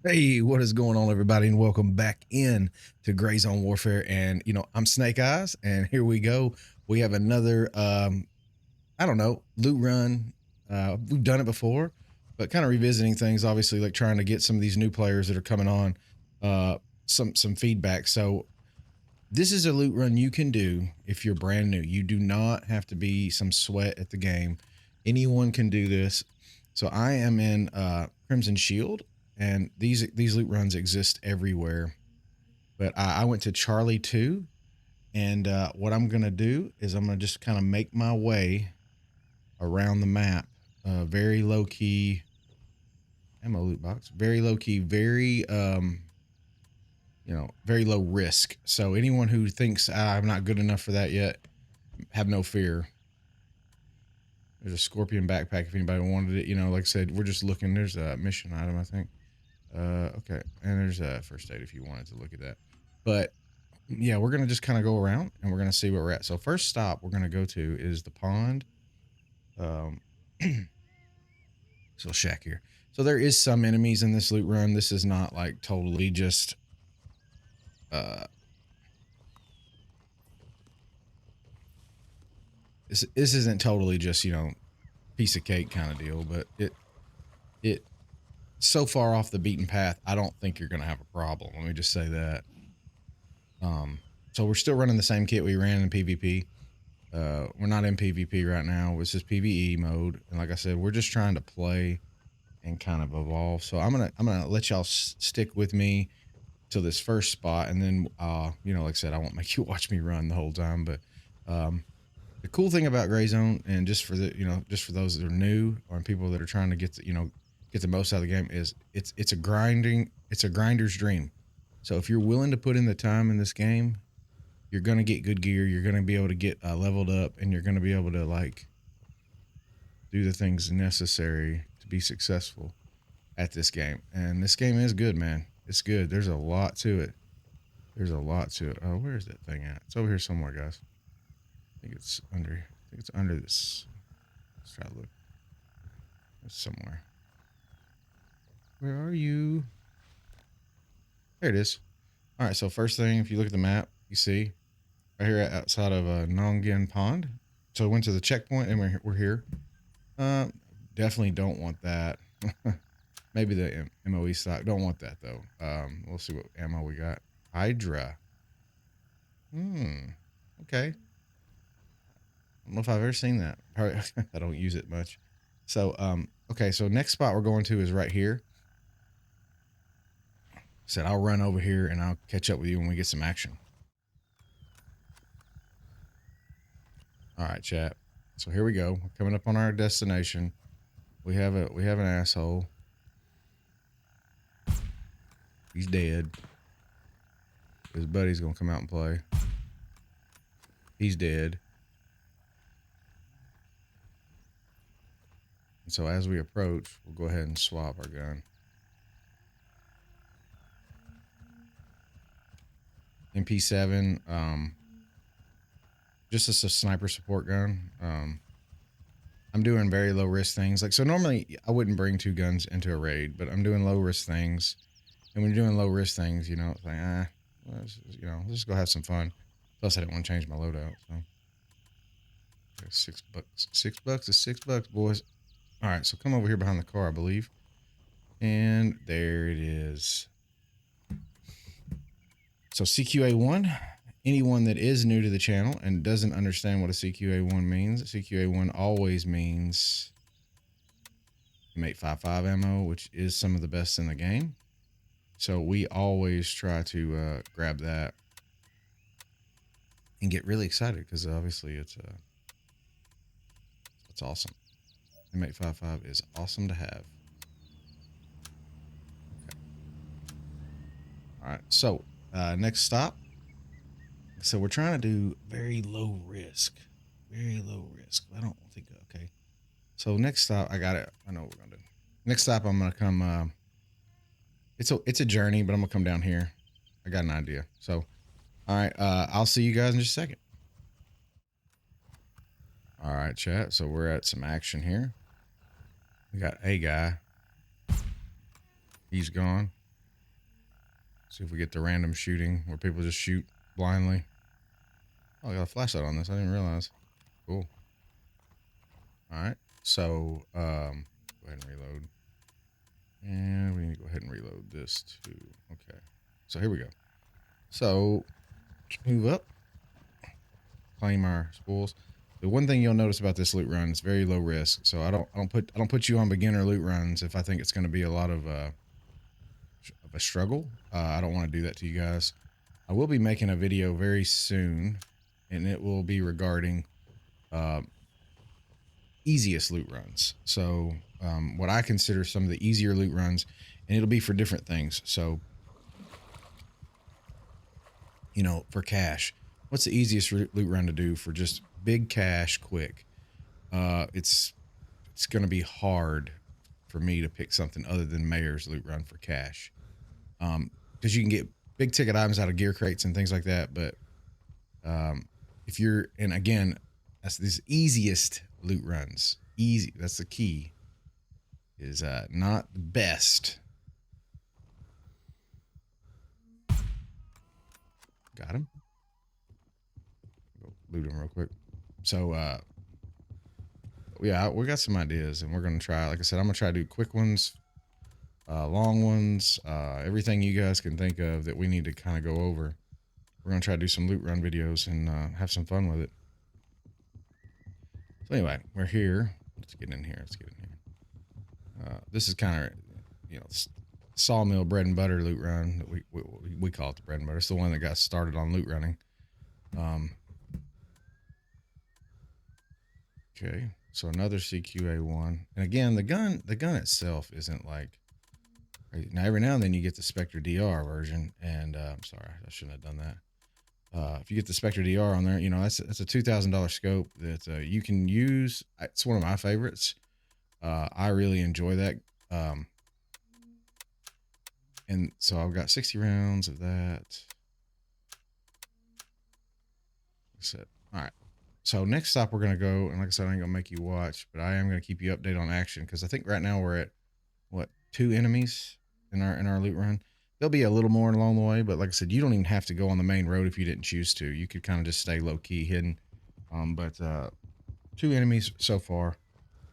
Hey, what is going on, everybody, and welcome back in to Gray Zone Warfare. And I'm Snake Eyes, and here we go. We have another, I don't know, loot run. We've done it before, but kind of revisiting things. Obviously, like trying to get some of these new players that are coming on, some feedback. So this is a loot run you can do if you're brand new. You do not have to be some sweat at the game. Anyone can do this. So I am in Crimson Shield, and these loot runs exist everywhere. But I went to Charlie 2, and what I'm gonna do is I'm gonna just kind of make my way around the map. Very low key ammo loot box. Very low key. Very very low risk. So anyone who thinks I'm not good enough for that yet, have no fear. There's a scorpion backpack if anybody wanted it. Like I said, we're just looking. There's a mission item, I think. Okay, and there's a first aid if you wanted to look at that. But yeah, we're gonna just kind of go around and we're gonna see where we're at. So first stop we're gonna go to is the pond. Um, so shack here. So there is some enemies in this loot run. This is not like totally just uh this isn't totally just piece of cake kind of deal, but it so far off the beaten path, I don't think you're gonna have a problem. Let me just say that. So we're still running the same kit we ran in PvP. We're not in PvP right now. It's just PvE mode, and like I said, we're just trying to play and kind of evolve. So I'm gonna let y'all stick with me till this first spot, and then like I said, I won't make you watch me run the whole time. But the cool thing about Gray Zone, and just for just for those that are new or people that are trying to get the most out of the game, is it's a grinder's dream. So if you're willing to put in the time in this game, you're gonna get good gear. You're gonna be able to get leveled up, and you're gonna be able to do the things necessary to be successful at this game. And this game is good, man. It's good. There's a lot to it. There's a lot to it. Oh, where's that thing at? It's over here somewhere, guys. I think it's under this. Let's try to look. It's somewhere. Where are you? There it is. All right. So first thing, if you look at the map, you see right here outside of Nongin Pond. So we went to the checkpoint and we're here. Definitely don't want that. Maybe the MOE stock. Don't want that though. We'll see what ammo we got. Hydra. Okay. I don't know if I've ever seen that. Probably, I don't use it much. So, okay. So next spot we're going to is right here. Said I'll run over here and I'll catch up with you when we get some action. All right, chat. So here we go. We're coming up on our destination. We have an asshole. He's dead. His buddy's gonna come out and play. He's dead. And so as we approach, we'll go ahead and swap our gun. MP7, just as a sniper support gun. I'm doing very low risk things. So normally I wouldn't bring two guns into a raid, but I'm doing low risk things. And when you're doing low risk things, it's like, let's just go have some fun. Plus I didn't want to change my loadout. So $6. $6 is $6, boys. All right, so come over here behind the car, I believe. And there it is. So CQA1, anyone that is new to the channel and doesn't understand what a CQA1 means, CQA1 always means M855 ammo, which is some of the best in the game. So we always try to grab that and get really excited because obviously it's awesome. M855 is awesome to have. Okay. All right, so next stop. So we're trying to do very low risk. Very low risk. I don't think, okay. So next stop, I got it. I know what we're gonna do. Next stop, I'm gonna come. It's a journey, but I'm gonna come down here. I got an idea. So, all right. I'll see you guys in just a second. All right, chat. So we're at some action here. We got a guy. He's gone. See if we get the random shooting where people just shoot blindly. Oh, I got a flashlight on this. I didn't realize. Cool. All right. So, go ahead and reload. And we need to go ahead and reload this too. Okay. So here we go. So move up, claim our spoils. The one thing you'll notice about this loot run is very low risk. So I don't put you on beginner loot runs if I think it's going to be a lot of a struggle. I don't want to do that to you guys. I will be making a video very soon, and it will be regarding easiest loot runs. So what I consider some of the easier loot runs, and it'll be for different things. So, you know, for cash, what's the easiest loot run to do for just big cash quick? It's going to be hard for me to pick something other than Mayor's loot run for cash. Because you can get big ticket items out of gear crates and things like that. But if you're, and again, that's these easiest loot runs. Easy. That's the key. Is not the best. Got him. Go loot him real quick. So yeah, we got some ideas, and we're gonna try. Like I said, I'm gonna try to do quick ones, long ones, everything you guys can think of that we need to kind of go over. We're gonna try to do some loot run videos and have some fun with it. So anyway, we're here. Let's get in here. Let's get in here. This is kind of, you know, sawmill bread and butter loot run. We call it the bread and butter. It's the one that got started on loot running. Okay, so another CQA1, and again, the gun itself isn't like. Now every now and then you get the Spectre DR version, and I'm sorry, I shouldn't have done that. If you get the Spectre DR on there, you know that's a $2,000 scope that you can use. It's one of my favorites. I really enjoy that. And so I've got 60 rounds of that. Set. All right. So next stop we're gonna go, and like I said, I ain't gonna make you watch, but I am gonna keep you updated on action because I think right now we're at what 2 enemies in our loot run. There'll be a little more along the way, but like I said, you don't even have to go on the main road if you didn't choose to. You could kind of just stay low key hidden. But 2 enemies so far,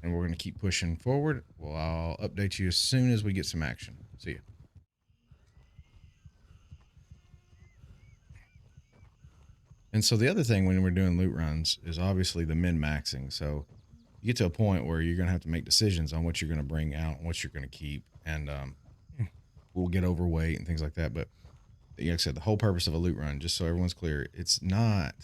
and we're gonna keep pushing forward. Well, I'll update you as soon as we get some action. See ya. And so the other thing when we're doing loot runs is obviously the min-maxing. So you get to a point where you're going to have to make decisions on what you're going to bring out and what you're going to keep. And we'll get overweight and things like that. But like I said, the whole purpose of a loot run, just so everyone's clear, it's not,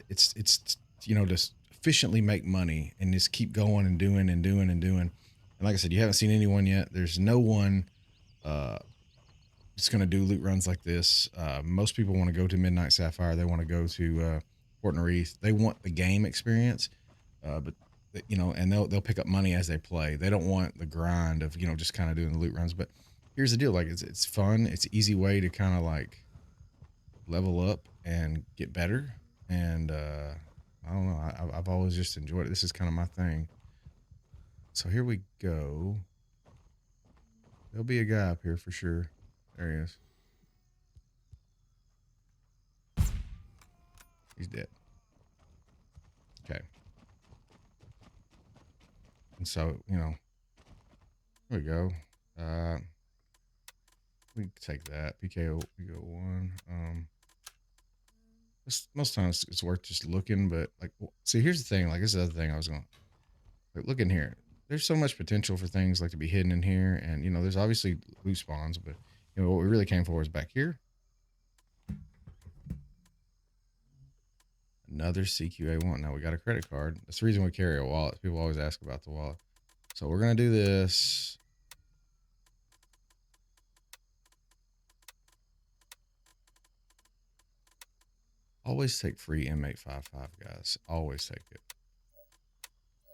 it's you know, just efficiently make money and just keep going and doing and doing and doing. And like I said, you haven't seen anyone yet. There's no one just going to do loot runs like this. Most people want to go to Midnight Sapphire. They want to go to Port Norith. They want the game experience, but you know, and they'll pick up money as they play. They don't want the grind of, you know, just kind of doing the loot runs. But here's the deal: like it's fun. It's an easy way to kind of like level up and get better. And I don't know. I've always just enjoyed it. This is kind of my thing. So here we go. There'll be a guy up here for sure. There he is. He's dead. Okay. And so, you know, there we go. We can take that. PKO, we go 1. Most times it's worth just looking, but like, see, here's the thing. Like, this is the other thing I was going to, like, look in here. There's so much potential for things like to be hidden in here. And, you know, there's obviously loot spawns, but, you know, what we really came for is back here. Another CQA1. Now we got a credit card. That's the reason we carry a wallet. People always ask about the wallet. So we're going to do this. Always take free M855, guys. Always take it.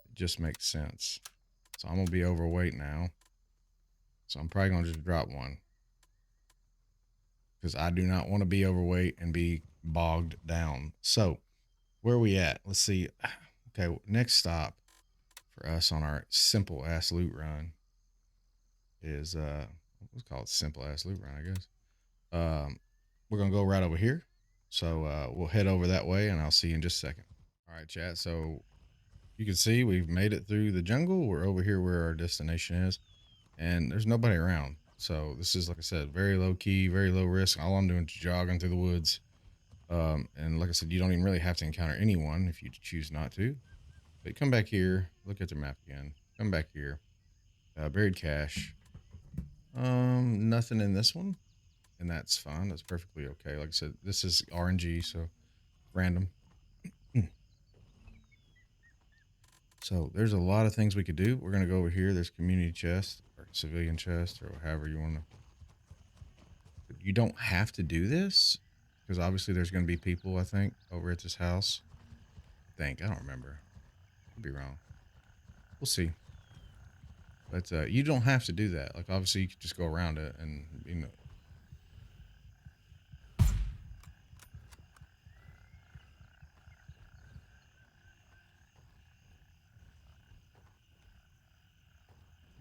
It just makes sense. So I'm going to be overweight now. So I'm probably going to just drop one. Because I do not want to be overweight and be bogged down. So where are we at? Let's see. Okay, next stop for us on our simple ass loot run is let's call it simple ass loot run, I guess. We're gonna go right over here. So we'll head over that way, and I'll see you in just a second. All right, chat. So you can see we've made it through the jungle. We're over here where our destination is, and there's nobody around. So this is, like I said, very low key, very low risk. All I'm doing is jogging through the woods. And like I said, you don't even really have to encounter anyone if you choose not to. But come back here, look at the map again. Come back here. Buried cache. Nothing in this one, and that's fine. That's perfectly okay. Like I said, this is RNG, so random. So there's a lot of things we could do. We're gonna go over here. There's community chest or civilian chest or however you want to. You don't have to do this because obviously there's gonna be people, I think, over at this house. I don't remember. Could be wrong. We'll see. But you don't have to do that. Like obviously you could just go around it and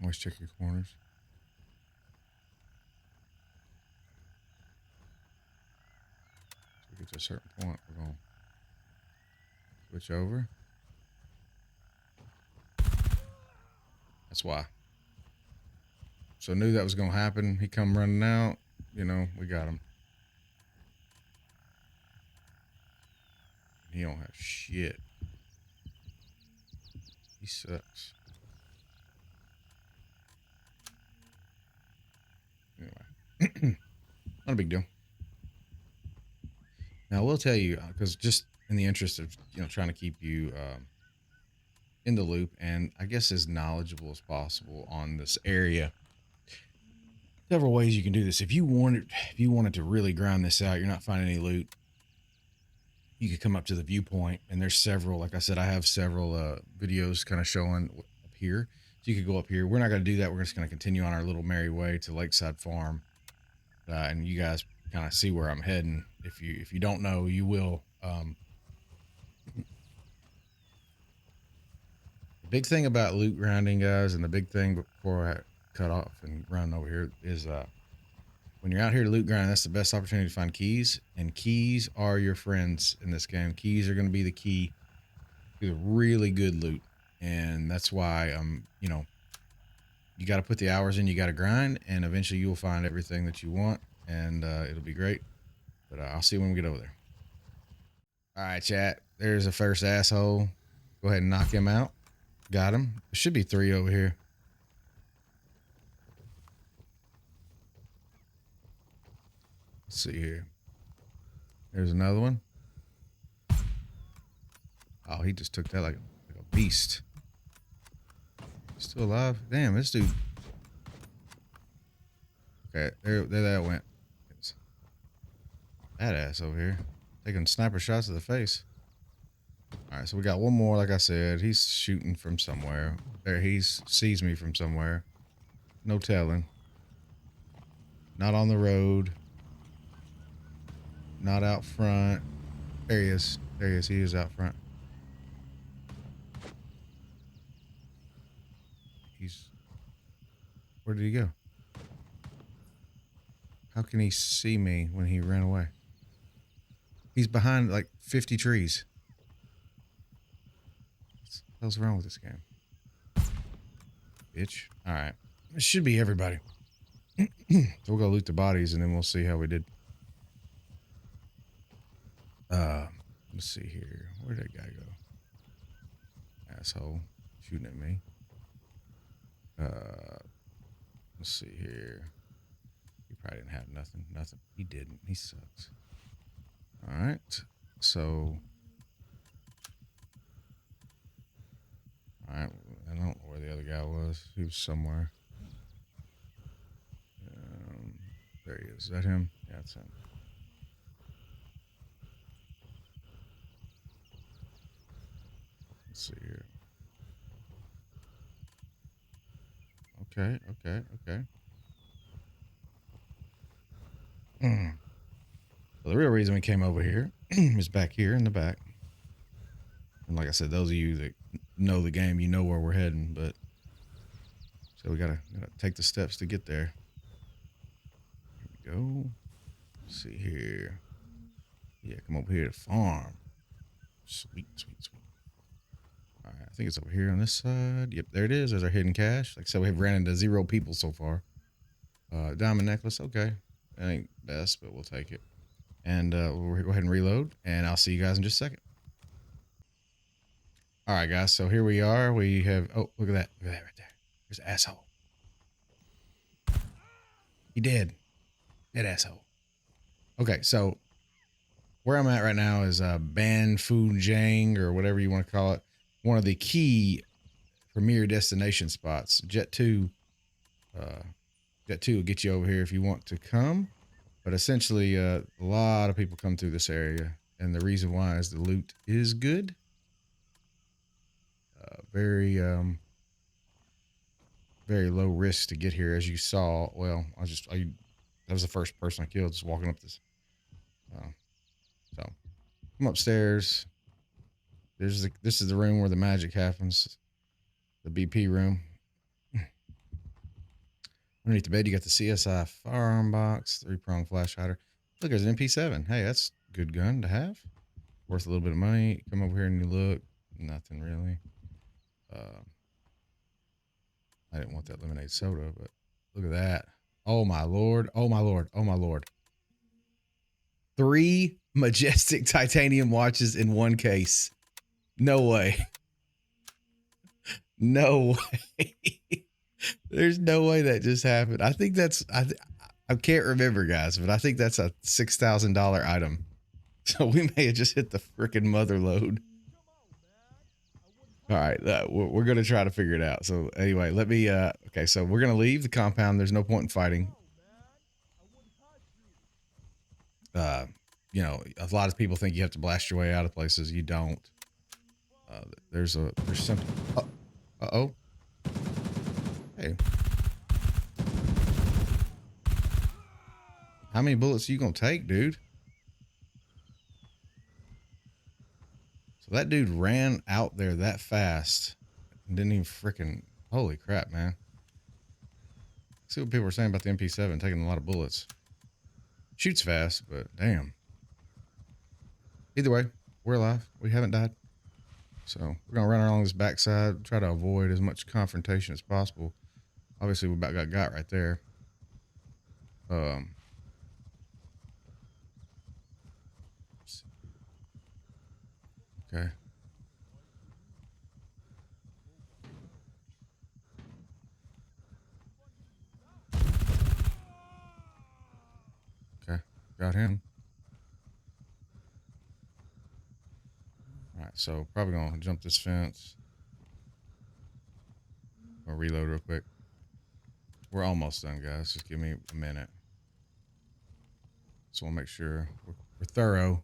always check your corners. So we get to a certain point, we're gonna switch over. That's why. So knew that was gonna happen. He come running out. You know, we got him. He don't have shit. He sucks. Anyway, not a big deal. Now I will tell you, because just in the interest of trying to keep you in the loop and I guess as knowledgeable as possible on this area. Several ways you can do this. If you wanted to really grind this out, you're not finding any loot. You could come up to the viewpoint, and there's several. Like I said, I have several videos kind of showing up here. So you could go up here. We're not going to do that. We're just going to continue on our little merry way to Lakeside Farm, and you guys kind of see where I'm heading. If you don't know, you will. The big thing about loot grinding, guys, and the big thing before I cut off and run over here is when you're out here to loot grind, that's the best opportunity to find keys, and keys are your friends in this game. Keys are going to be the key to the really good loot, and that's why you got to put the hours in, you got to grind, and eventually you'll find everything that you want, and it'll be great. But I'll see you when we get over there. All right, chat. There's the first asshole. Go ahead and knock him out. Got him. There should be 3 over here. Let's see here. There's another one. Oh, he just took that like a beast. Still alive? Damn, this dude. Okay, there that went. Badass over here. Taking sniper shots to the face. Alright, so we got one more, like I said. He's shooting from somewhere. There, he sees me from somewhere. No telling. Not on the road. Not out front. There he is. There he is. He is out front. Where did he go? How can he see me when he ran away? He's behind like 50 trees. What the hell's wrong with this game? Bitch. Alright. It should be everybody. So we'll go loot the bodies and then we'll see how we did. Let's see here. Where did that guy go? Asshole. Shooting at me. Let's see here. He probably didn't have nothing. Nothing. He didn't. He sucks. Alright. So. Alright. I don't know where the other guy was. He was somewhere. There he is. Is that him? Yeah, that's him. Let's see here. Okay. Well, the real reason we came over here is back here in the back. And like I said, those of you that know the game, you know where we're heading, but so we gotta take the steps to get there. go. Let's see here. Yeah, come over here to farm. Sweet, sweet, sweet. All right, I think it's over here on this side. Yep, there it is. There's our hidden cache. Like I said, we've ran into 0 people so far. Diamond necklace. Okay. That ain't best, but we'll take it. And we'll go ahead and reload, and I'll see you guys in just a second. All right, guys. So here we are. We have, oh, look at that. Look at that right there. There's an asshole. He dead. Dead asshole. Okay, so where I'm at right now is Ban Fu Jang, or whatever you want to call it. One of the key premier destination spots. Jet 2 will get you over here if you want to come. But essentially, a lot of people come through this area. And the reason why is the loot is good. Very low risk to get here, as you saw. Well, that was the first person I killed, just walking up this. So come upstairs. This is the room where the magic happens. The BP room. Underneath the bed, you got the CSI firearm box, 3-prong flash hider. Look, there's an MP7. Hey, that's a good gun to have. Worth a little bit of money. Come over here and you look. Nothing really. I didn't want that lemonade soda, but look at that. Oh my lord. Oh my lord. Oh my lord. 3 majestic titanium watches in one case. No way. No way. There's no way that just happened. I think that's, I can't remember, guys, but I think that's a $6,000 item. So we may have just hit the freaking mother load. All right, we're going to try to figure it out. So anyway, let me, okay, so we're going to leave the compound. There's no point in fighting. You know, a lot of people think you have to blast your way out of places. You don't. There's something. Uh-oh. Hey. How many bullets are you going to take, dude? So that dude ran out there that fast and didn't even freaking, holy crap, man. See what people are saying about the MP7, taking a lot of bullets. Shoots fast, but damn. Either way, we're alive. We haven't died. So we're going to run along this backside, try to avoid as much confrontation as possible. Obviously, we about got right there. Okay. Okay. Got him. All right. So probably going to jump this fence. I'll reload real quick. We're almost done, guys. Just give me a minute. So we'll make sure we're thorough.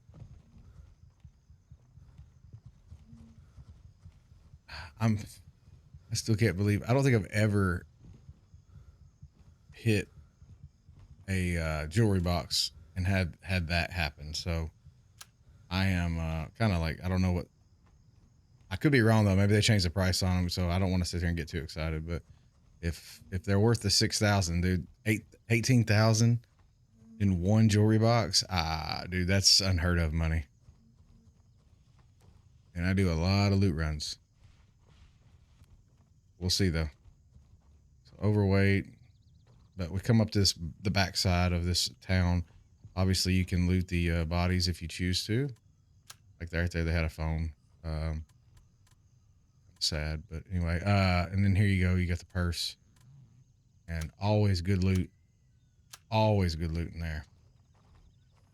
I still can't believe, I don't think I've ever hit a jewelry box and had that happen. So I am kind of like, I don't know what, I could be wrong though. Maybe they changed the price on them, so I don't want to sit here and get too excited. But if they're worth the 6,000, dude, 18,000 in one jewelry box, dude, that's unheard of money. And I do a lot of loot runs. We'll see though. So overweight, but we come up to the backside of this town. Obviously, you can loot the bodies if you choose to. Like right there, they had a phone. Sad, but anyway. And then here you go. You got the purse, and always good loot. Always good loot in there.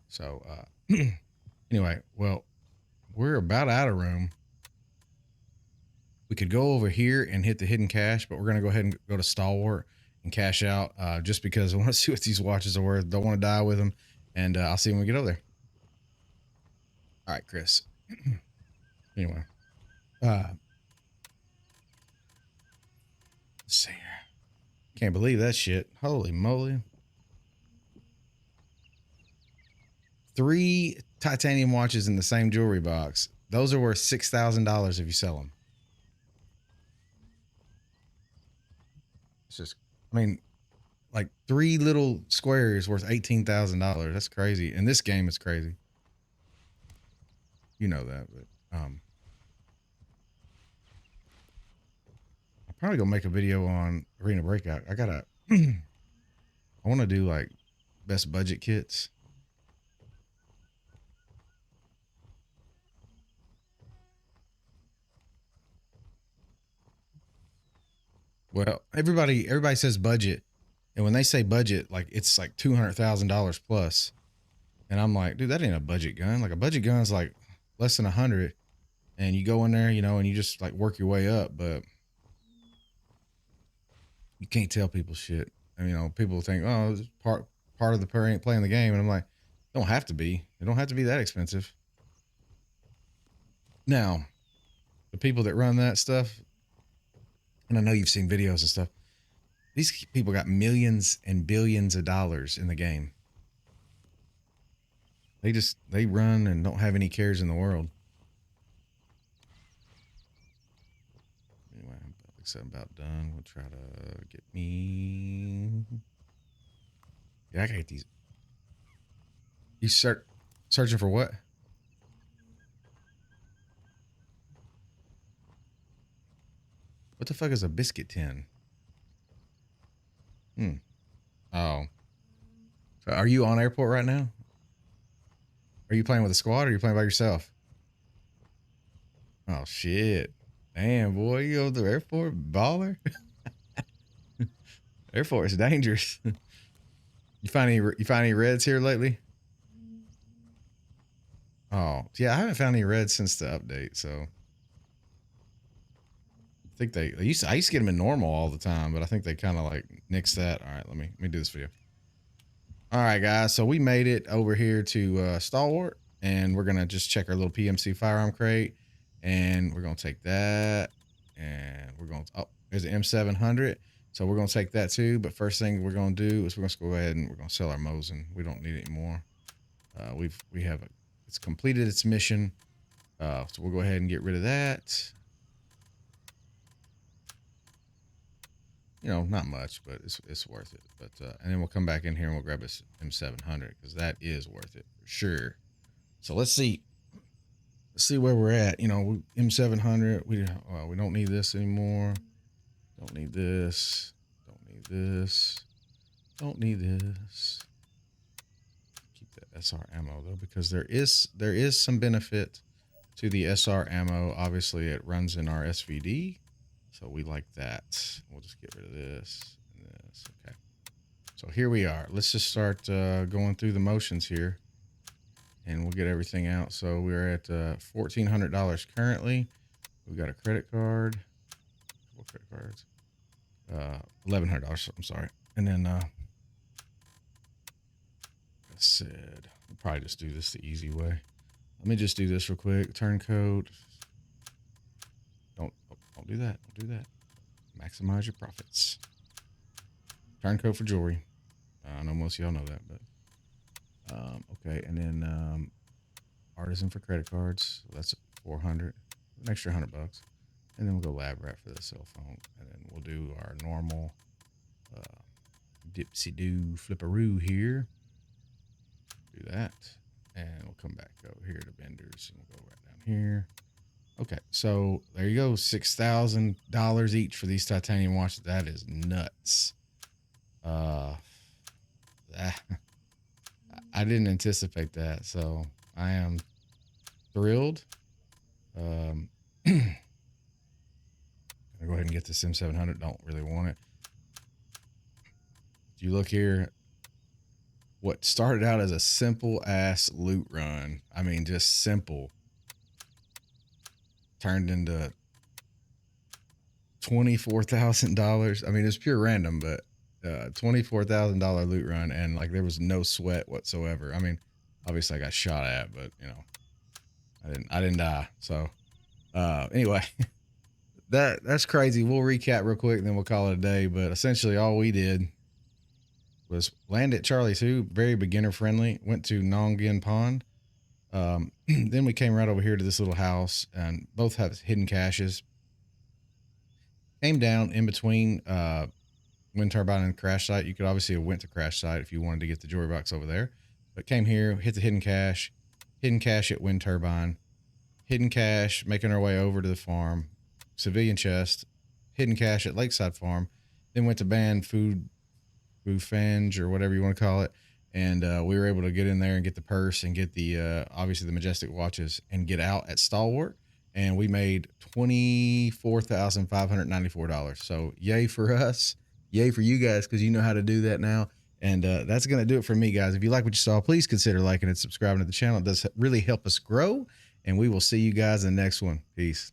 So anyway, well, we're about out of room. We could go over here and hit the hidden cache, but we're going to go ahead and go to Stalwart and cash out just because I want to see what these watches are worth. Don't want to die with them. And I'll see when we get over there. All right, Chris. Anyway. Let's see here. Can't believe that shit. Holy moly. 3 titanium watches in the same jewelry box. Those are worth $6,000 if you sell them. It's just, I mean, like 3 little squares worth $18,000. That's crazy. And this game is crazy. You know that, but I'll probably go make a video on Arena Breakout. I gotta I want to do like best budget kits. Well, everybody says budget, and when they say budget, like it's like $200,000 plus, and I'm like, dude, that ain't a budget gun. Like a budget gun's like less than 100, and you go in there, you know, and you just like work your way up, but you can't tell people shit. And, you know, people think, oh, it's part of the playing the game, and I'm like, don't have to be. It don't have to be that expensive. Now, the people that run that stuff, and I know you've seen videos and stuff, these people got millions and billions of dollars in the game. They run and don't have any cares in the world. Anyway, I'm about done. We'll try to get me. Yeah, I can get these. You searching for what? What the fuck is a biscuit tin? Oh. So are you on airport right now? Are you playing with a squad or are you playing by yourself? Oh shit. Damn, boy, you go to the airport, baller. Airport is dangerous. You find any reds here lately? Oh, yeah, I haven't found any reds since the update, so I think I used to get them in normal all the time, but I think they kind of like nixed that. All right, let me do this video. All right, guys, so we made it over here to Stalwart, and we're gonna just check our little PMC firearm crate, and we're gonna take that, and we're gonna there's an M700, so we're gonna take that too. But first thing we're gonna do is we're gonna go ahead and we're gonna sell our Mosin. We don't need it anymore. It's completed its mission. So we'll go ahead and get rid of that. You know, not much, but it's worth it. But and then we'll come back in here and we'll grab this M700 because that is worth it for sure. So let's see where we're at. You know, M700. We don't need this anymore. Don't need this. Don't need this. Don't need this. Keep that SR ammo though, because there is some benefit to the SR ammo. Obviously, it runs in our SVD. So we like that. We'll just get rid of this and this. Okay. So here we are. Let's just start going through the motions here, and we'll get everything out. So we're at $1,400 currently. We got a credit card. What credit cards? $1,100. I'm sorry. And then I said we'll probably just do this the easy way. Let me just do this real quick. Turncoat. Don't do that. Don't do that. Maximize your profits. Turncoat for jewelry. I know most of y'all know that, but okay. And then artisan for credit cards. So that's 400. An extra $100. And then we'll go lab rat for the cell phone, and then we'll do our normal dipsy do flipperoo here. Do that, and we'll come back over here to vendors, and we'll go right down here. Okay, so there you go, $6,000 each for these titanium watches. That is nuts. I didn't anticipate that, so I am thrilled. I'm gonna go ahead and get this M700. Don't really want it. If you look here, what started out as a simple ass loot run, I mean, just simple, turned into $24,000. I mean, it's pure random, but $24,000 loot run, and like there was no sweat whatsoever. I mean, obviously I got shot at, but you know, I didn't die. So anyway, that's crazy. We'll recap real quick, and then we'll call it a day. But essentially, all we did was land at Charlie 2, very beginner friendly. Went to Nongin Pond. Then we came right over here to this little house, and both have hidden caches. Came down in between wind turbine and crash site. You could obviously have went to crash site if you wanted to get the jewelry box over there, but came here, hit the hidden cache at wind turbine, hidden cache, making our way over to the farm, civilian chest, hidden cache at Lakeside Farm, then went to band food Fenge or whatever you want to call it. And we were able to get in there and get the purse and get the obviously the Majestic watches and get out at Stalwart. And we made $24,594. So yay for us. Yay for you guys, because you know how to do that now. And that's going to do it for me, guys. If you like what you saw, please consider liking and subscribing to the channel. It does really help us grow. And we will see you guys in the next one. Peace.